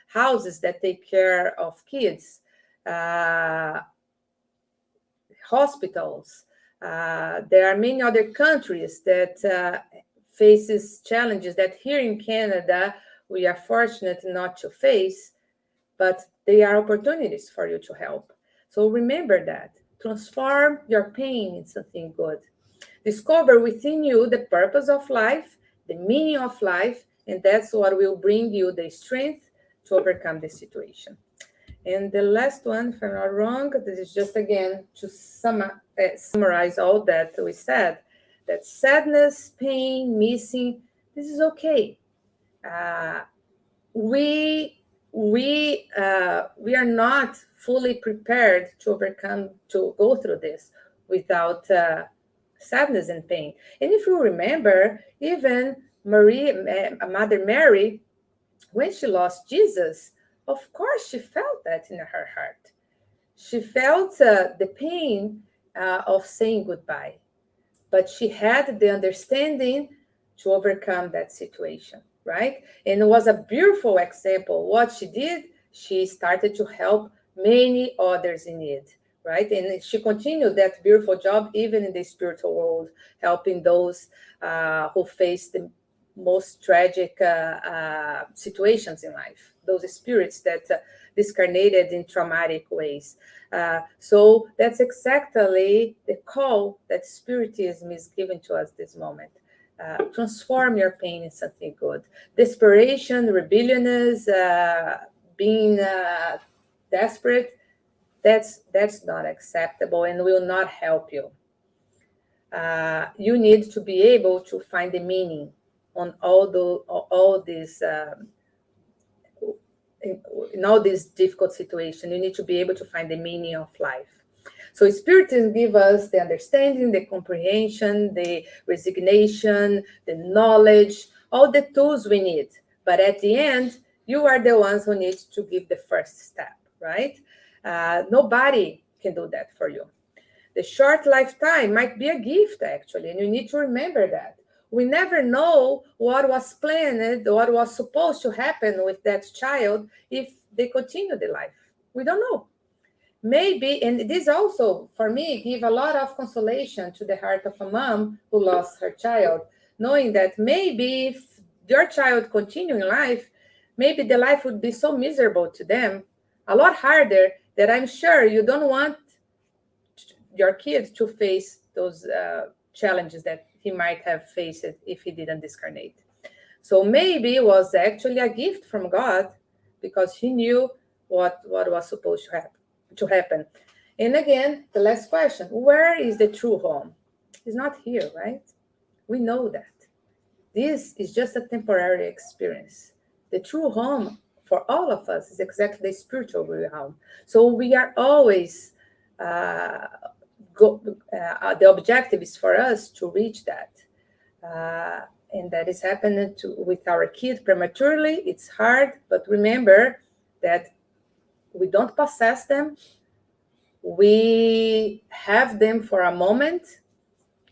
houses that take care of kids, hospitals. There are many other countries that faces challenges that here in Canada we are fortunate not to face, but they are opportunities for you to help. So remember that. Transform your pain into something good. Discover within you the purpose of life, the meaning of life, and that's what will bring you the strength to overcome the situation. And the last one, if I'm not wrong, this is just again to summarize all that we said, that sadness, pain, missing, this is okay. We are not fully prepared to go through this without sadness and pain. And if you remember, even Mother Mary, when she lost Jesus, of course she felt that in her heart. She felt the pain of saying goodbye, but she had the understanding to overcome that situation, right? And it was a beautiful example. What she did, she started to help many others in need, right? And she continued that beautiful job even in the spiritual world, helping those who face the most tragic situations in life, those spirits that discarnated in traumatic ways. So that's exactly the call that Spiritism is giving to us this moment. Transform your pain in something good. Desperation, rebelliousness, being desperate, that's not acceptable and will not help you. You need to be able to find the meaning on all these in all these difficult situations. You need to be able to find the meaning of life. So Spiritism gives us the understanding, the comprehension, the resignation, the knowledge, all the tools we need. But at the end, you are the ones who need to give the first step, right? Nobody can do that for you. The short lifetime might be a gift, actually, and you need to remember that. We never know what was planned, what was supposed to happen with that child if they continue the life. We don't know. Maybe, and this also, for me, give a lot of consolation to the heart of a mom who lost her child, knowing that maybe if your child continue in life, maybe the life would be so miserable to them, a lot harder, that I'm sure you don't want your kid to face those challenges that he might have faced if he didn't discarnate. So maybe it was actually a gift from God because he knew what was supposed to happen. And again, the last question, where is the true home? It's not here, right? We know that. This is just a temporary experience. The true home for all of us is exactly the spiritual home. So we are always the objective is for us to reach that. And that is happening with our kids prematurely. It's hard, but remember that we don't possess them. We have them for a moment,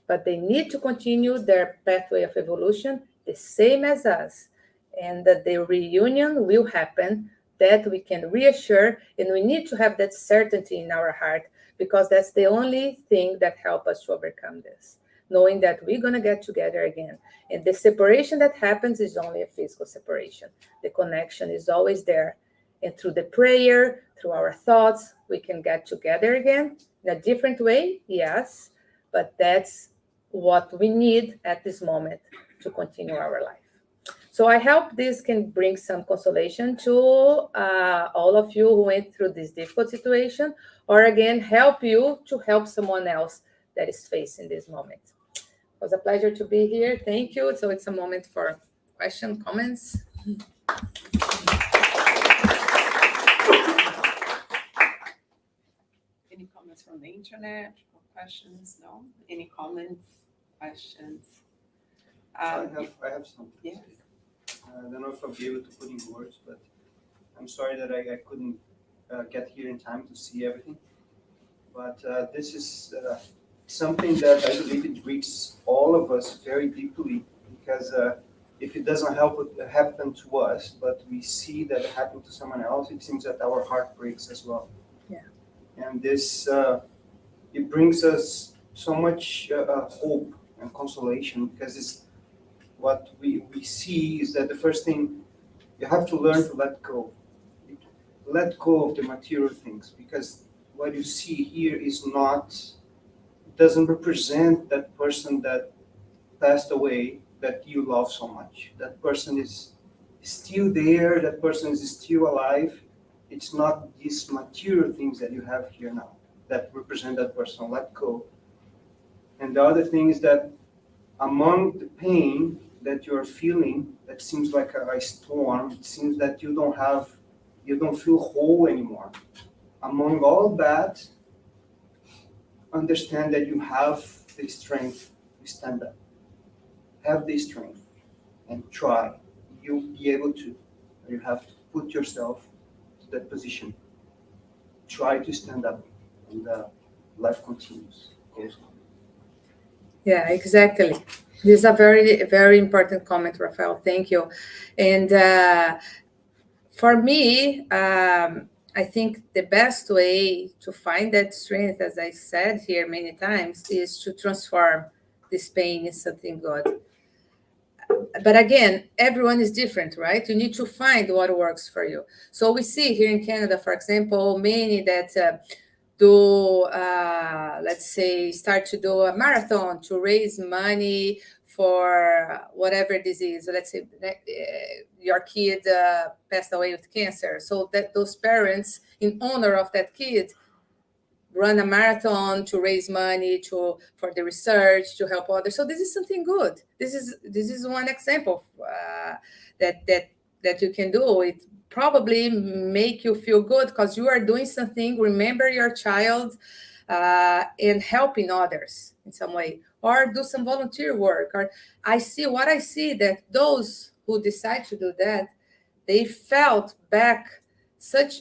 but they need to continue their pathway of evolution the same as us. And that the reunion will happen, that we can reassure, and we need to have that certainty in our heart, because that's the only thing that helps us to overcome this, knowing that we're going to get together again. And the separation that happens is only a physical separation. The connection is always there. And through the prayer, through our thoughts, we can get together again in a different way, yes, but that's what we need at this moment to continue our life. So I hope this can bring some consolation to all of you who went through this difficult situation, or again, help you to help someone else that is facing this moment. It was a pleasure to be here. Thank you. So it's a moment for questions, comments. Any comments from the internet or questions? No? Any comments, questions? I have some. Yeah. I don't know if I'll be able to put in words, but I'm sorry that I couldn't get here in time to see everything. But this is something that I believe it reaches all of us very deeply, because if it doesn't happen to us, but we see that it happened to someone else, it seems that our heart breaks as well. Yeah. And this, it brings us so much hope and consolation, because it's what we see is that the first thing, you have to learn to let go. Let go of the material things, because what you see here is not, doesn't represent that person that passed away that you love so much. That person is still there, that person is still alive. It's not these material things that you have here now that represent that person. Let go. And the other thing is that among the pain that you're feeling, that seems like a storm, it seems that you don't feel whole anymore. Among all that, understand that you have the strength to stand up. Have the strength and try. You'll be able to. You have to put yourself to that position. Try to stand up, and life continues. Goes on. Yeah, exactly. This is a very, very important comment, Rafael. Thank you. And for me, I think the best way to find that strength, as I said here many times, is to transform this pain in something good. But again, everyone is different, right? You need to find what works for you. So we see here in Canada, for example, many that do, let's say, start to do a marathon to raise money for whatever disease. Let's say your kid passed away with cancer. So that those parents, in honor of that kid, run a marathon to raise money for the research to help others. So this is something good. This is one example that you can do. It probably make you feel good because you are doing something. Remember your child and helping others in some way, or do some volunteer work. Or I see that those who decide to do that, they felt back such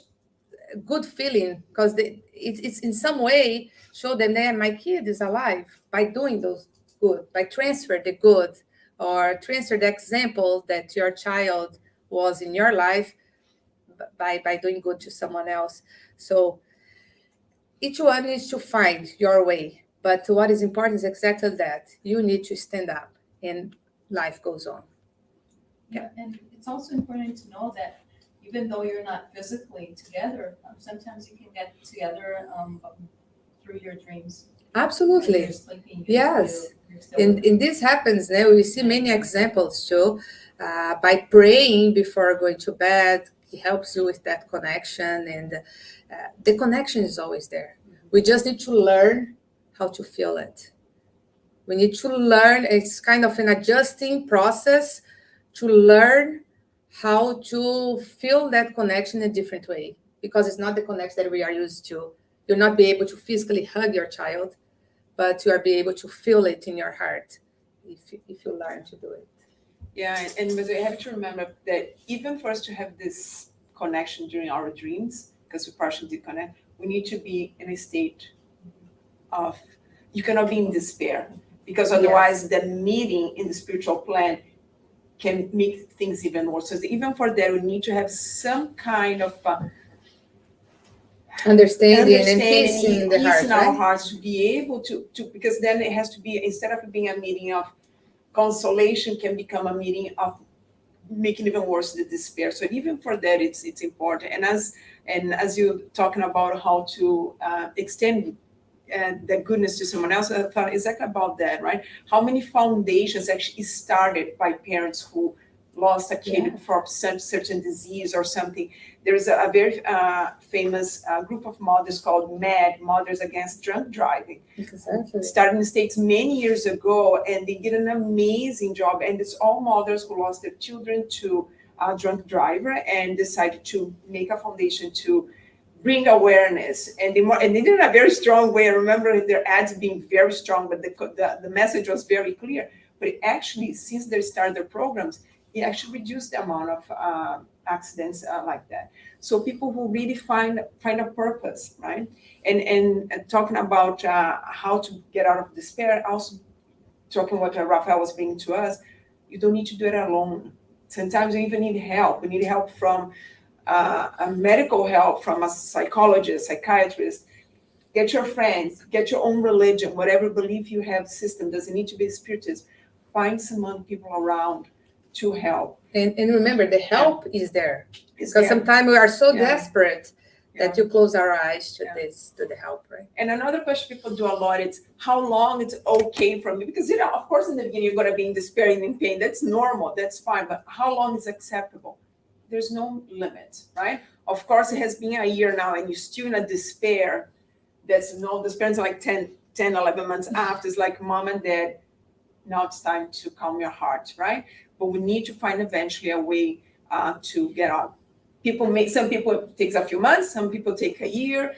good feeling because it's in some way show them that my kid is alive by doing those good, by transfer the good or transfer the example that your child was in your life by doing good to someone else. So each one needs to find your way, but what is important is exactly that you need to stand up and life goes on. Yeah, and it's also important to know that even though you're not physically together, sometimes you can get together through your dreams. When Absolutely. you're sleeping, Yes. you're still And this happens now. We see many examples too. By praying before going to bed, it helps you with that connection, and the connection is always there. We just need to learn how to feel it. We need to learn. It's kind of an adjusting process to learn how to feel that connection in a different way, because it's not the connection that we are used to. You'll not be able to physically hug your child, but you are be able to feel it in your heart if you learn to do it. Yeah, and but we have to remember that even for us to have this connection during our dreams, because we partially did connect, we need to be in a state of, you cannot be in despair, because otherwise the meeting in the spiritual plan can make things even worse. So even for that, we need to have some kind of Understanding and peace in the peace heart, in our right? hearts to be able to, because then it has to be, instead of being a meeting of consolation, can become a meeting of making even worse the despair. So even for that, it's important. And as you're talking about how to extend the goodness to someone else, I thought exactly about that, right? How many foundations actually started by parents who lost a kid for certain disease or something. There's a very famous group of mothers called MAD, Mothers Against Drunk Driving. Exactly. Started in the States many years ago, and they did an amazing job. And it's all mothers who lost their children to a drunk driver and decided to make a foundation to bring awareness. And they did it in a very strong way. I remember their ads being very strong, but the message was very clear. But it actually, since they started their programs, it actually reduced the amount of accidents like that. So people who really find a purpose, right? And talking about how to get out of despair, also talking what Rafael was bringing to us, you don't need to do it alone. Sometimes you even need help. You need help from a medical help, from a psychologist, psychiatrist. Get your friends, get your own religion, whatever belief you have system, doesn't need to be Spiritism. Find some people around to help. And remember, the help is there. It's Because there. sometimes we are so Yeah. desperate that Yeah. you close our eyes to Yeah. to the help, right? And another question people do a lot is how long it's okay for me, because of course in the beginning you're going to be in despair and in pain. That's normal, that's fine, but how long is acceptable? There's no limit, right? Of course it has been a year now and you're still in a despair. That's no despair until like 10, 11 months after. It's like mom and dad, now it's time to calm your heart, right? But we need to find eventually a way to get out. Some people it takes a few months, some people take a year,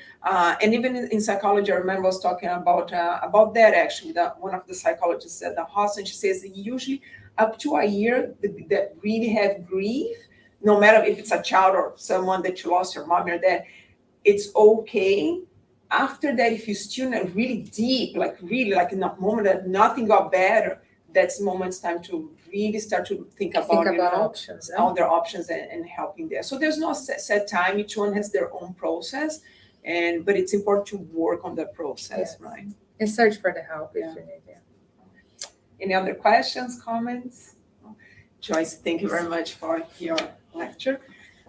and even in psychology, I remember I was talking about that actually. That one of the psychologists at the hospital, she says that usually up to a year that really have grief, no matter if it's a child or someone that you lost, your mom or dad, it's okay. After that, if you're still really deep, like really like in a moment that nothing got better, that's the moment it's time to really start to think about Options. all their options and helping there. So there's no set time. Each one has their own process, but it's important to work on the process, Yes. right? And search for the help Yeah. if you need it. Any other questions, comments? Joyce, thank you very much for your lecture.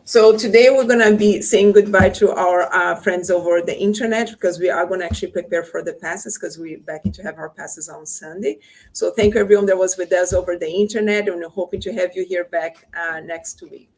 So today we're going to be saying goodbye to our friends over the internet, because we are going to actually prepare for the passes, because we're back to have our passes on Sunday. So thank you everyone that was with us over the internet, and we're hoping to have you here back next week.